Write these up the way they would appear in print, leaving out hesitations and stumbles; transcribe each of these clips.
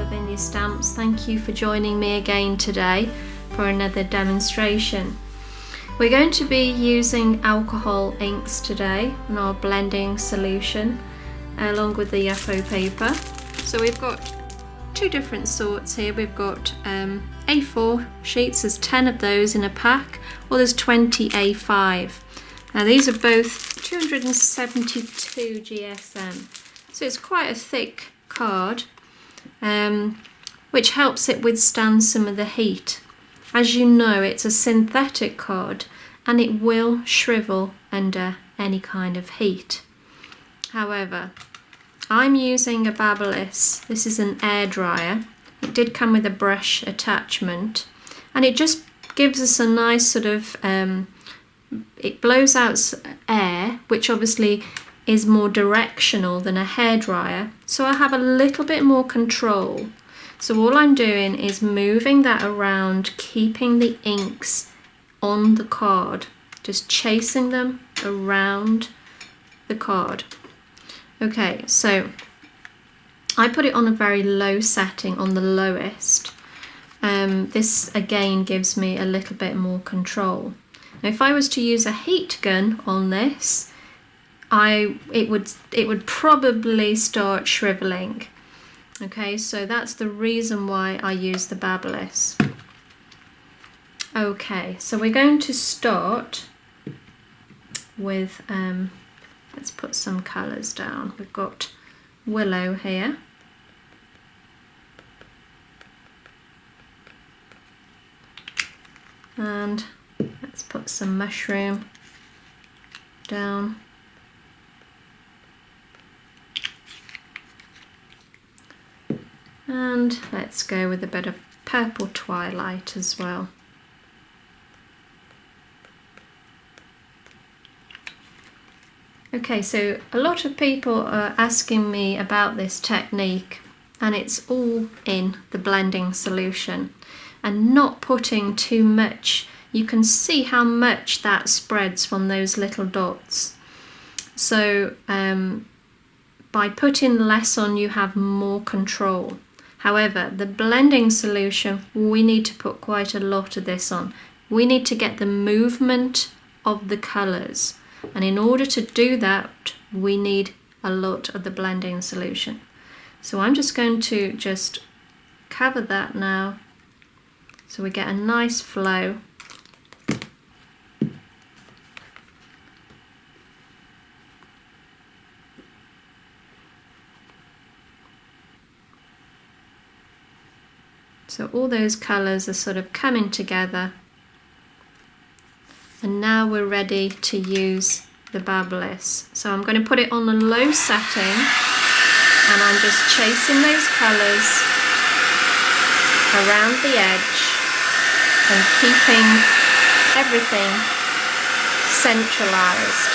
Lavinia Stamps. Thank you for joining me again today for another demonstration. We're going to be using alcohol inks today in our blending solution along with the Yupo paper. So we've got two different sorts here. We've got A4 sheets, there's 10 of those in a pack, or there's 20 A5. Now these are both 272 GSM, so it's quite a thick card, which helps it withstand some of the heat. As you know, it's a synthetic card and it will shrivel under any kind of heat. However, I'm using a Babyliss. This is an air dryer. It did come with a brush attachment, and it just gives us a nice sort of, it blows out air, which obviously is more directional than a hairdryer, so I have a little bit more control. So all I'm doing is moving that around, keeping the inks on the card, just chasing them around the card. Okay, so I put it on a very low setting, on the lowest. This again gives me a little bit more control. Now, if I was to use a heat gun on this, it would probably start shriveling. Okay, so that's the reason why I use the Babyliss. Okay, so we're going to start with, let's put some colours down. We've got willow here. And let's put some mushroom down. And let's go with a bit of purple twilight as well. Okay, so a lot of people are asking me about this technique, and it's all in the blending solution and not putting too much. You can see how much that spreads from those little dots. So by putting less on, you have more control. However, the blending solution, we need to put quite a lot of this on. We need to get the movement of the colours, and in order to do that, we need a lot of the blending solution. So I'm just going to just cover that now, so we get a nice flow. So all those colours are sort of coming together, and now we're ready to use the Babyliss. So I'm going to put it on a low setting, and I'm just chasing those colours around the edge and keeping everything centralised.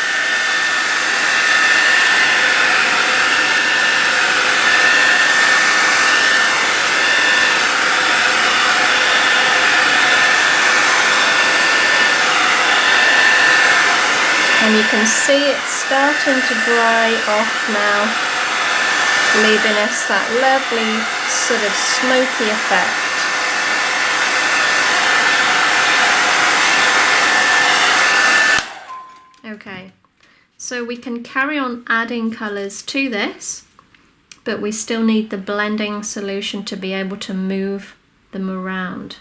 And you can see it's starting to dry off now, leaving us that lovely sort of smoky effect. Okay, so we can carry on adding colours to this, but we still need the blending solution to be able to move them around.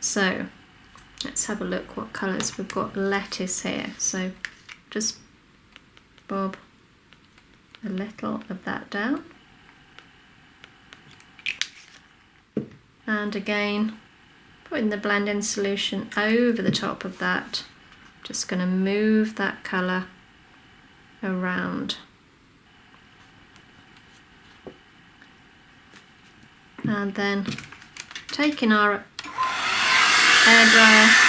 So let's have a look what colours. We've got lettuce here, so just bob a little of that down. And again, putting the blending solution over the top of that. Just going to move that colour around. And then taking our hairdryer,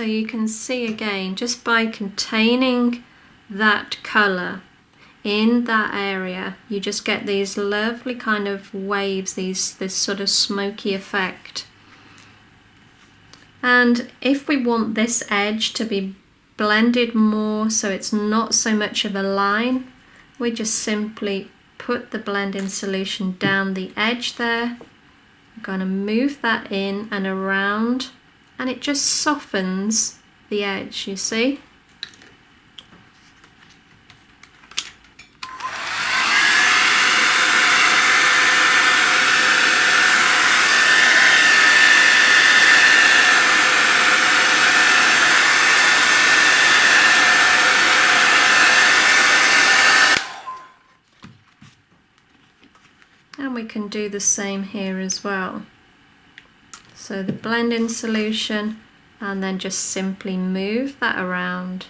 So you can see again, just by containing that colour in that area, you just get these lovely kind of waves, this sort of smoky effect. And if we want this edge to be blended more so it's not so much of a line, we just simply put the blending solution down the edge there. I'm going to move that in and around, and it just softens the edge, you see. And we can do the same here as well. So the blending solution, and then just simply move that around.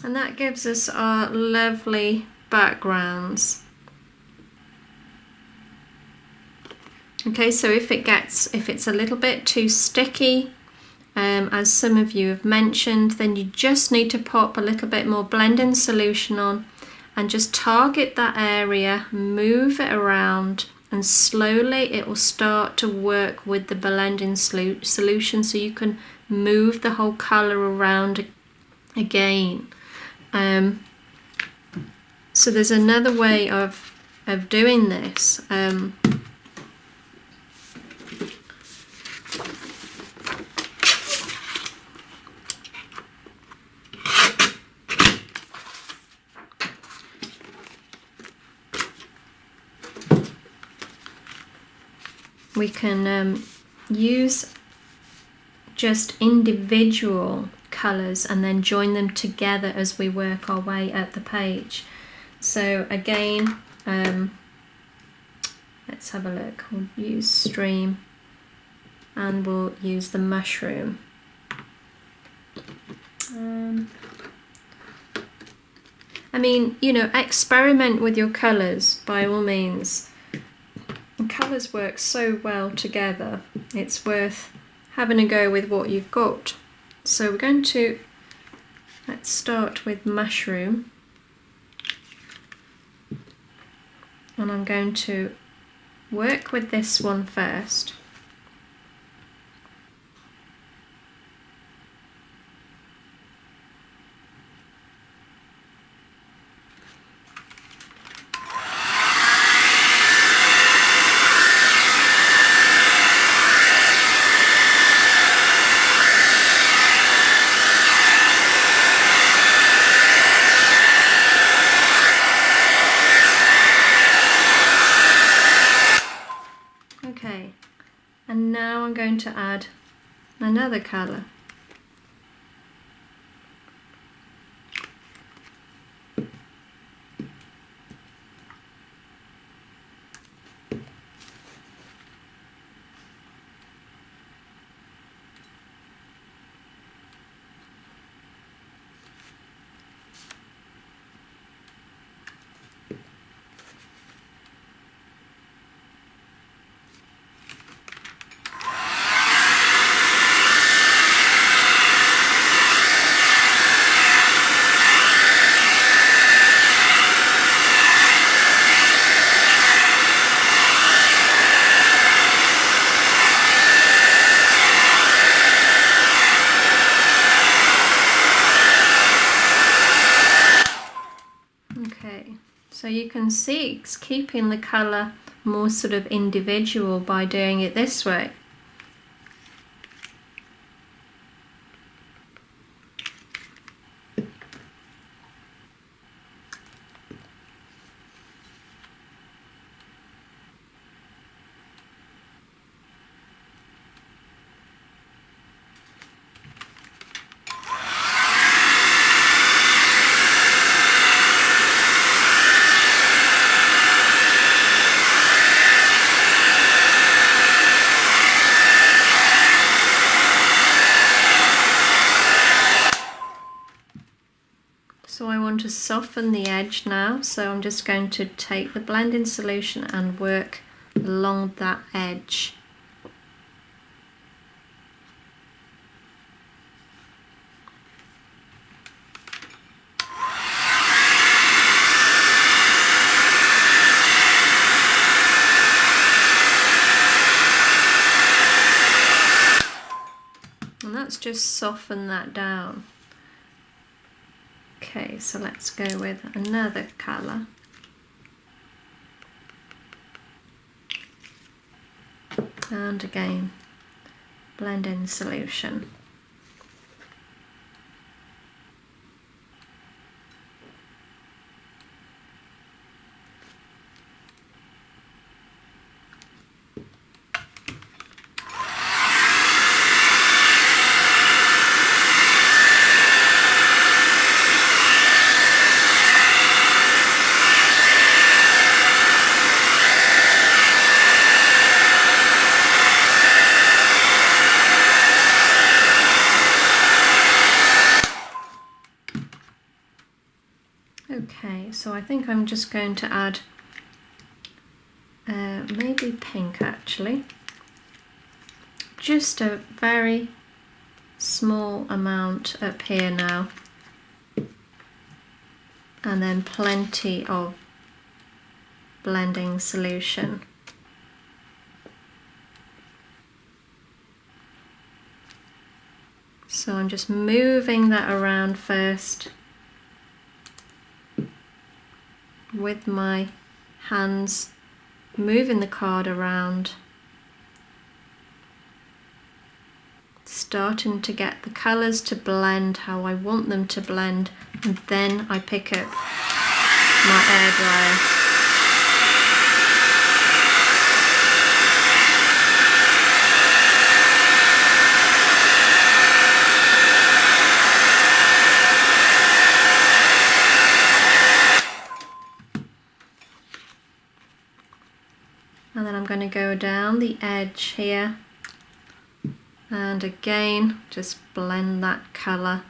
And that gives us our lovely backgrounds. Okay, so if it's a little bit too sticky, as some of you have mentioned, then you just need to pop a little bit more blending solution on and just target that area, move it around, and slowly it will start to work with the blending solution, so you can move the whole colour around again. So there's another way of doing this. We can use just individual colours and then join them together as we work our way up the page. So again, let's have a look. We'll use stream and we'll use the mushroom. I mean, you know, experiment with your colours by all means. Colours work so well together, it's worth having a go with what you've got. So we're going to, let's start with mushroom, and I'm going to work with this one first. Okay, and now I'm going to add another colour. So you can see it's keeping the colour more sort of individual by doing it this way. soften the edge now, so I'm just going to take the blending solution and work along that edge. And that's just soften that down. Okay, so let's go with another colour. And again, blend in solution. Okay, so I think I'm just going to add maybe pink actually. Just a very small amount up here now. And then plenty of blending solution. So I'm just moving that around first with my hands, moving the card around, starting to get the colours to blend how I want them to blend, and then I pick up my air dryer. And then I'm going to go down the edge here and again just blend that colour.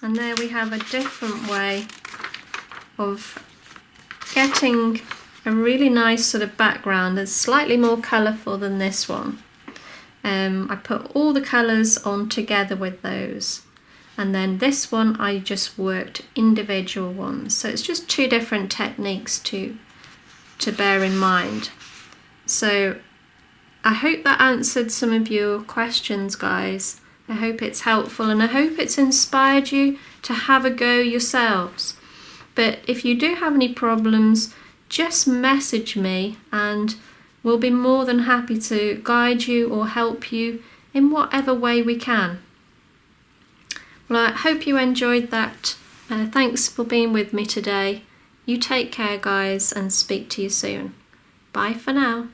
And there we have a different way of getting a really nice sort of background that's slightly more colourful than this one. I put all the colours on together with those, and then this one I just worked individual ones, so it's just two different techniques to bear in mind. So I hope that answered some of your questions, guys. I hope it's helpful, and I hope it's inspired you to have a go yourselves. But if you do have any problems, just message me and we'll be more than happy to guide you or help you in whatever way we can. Well, I hope you enjoyed that. Thanks for being with me today. You take care, guys, and speak to you soon. Bye for now.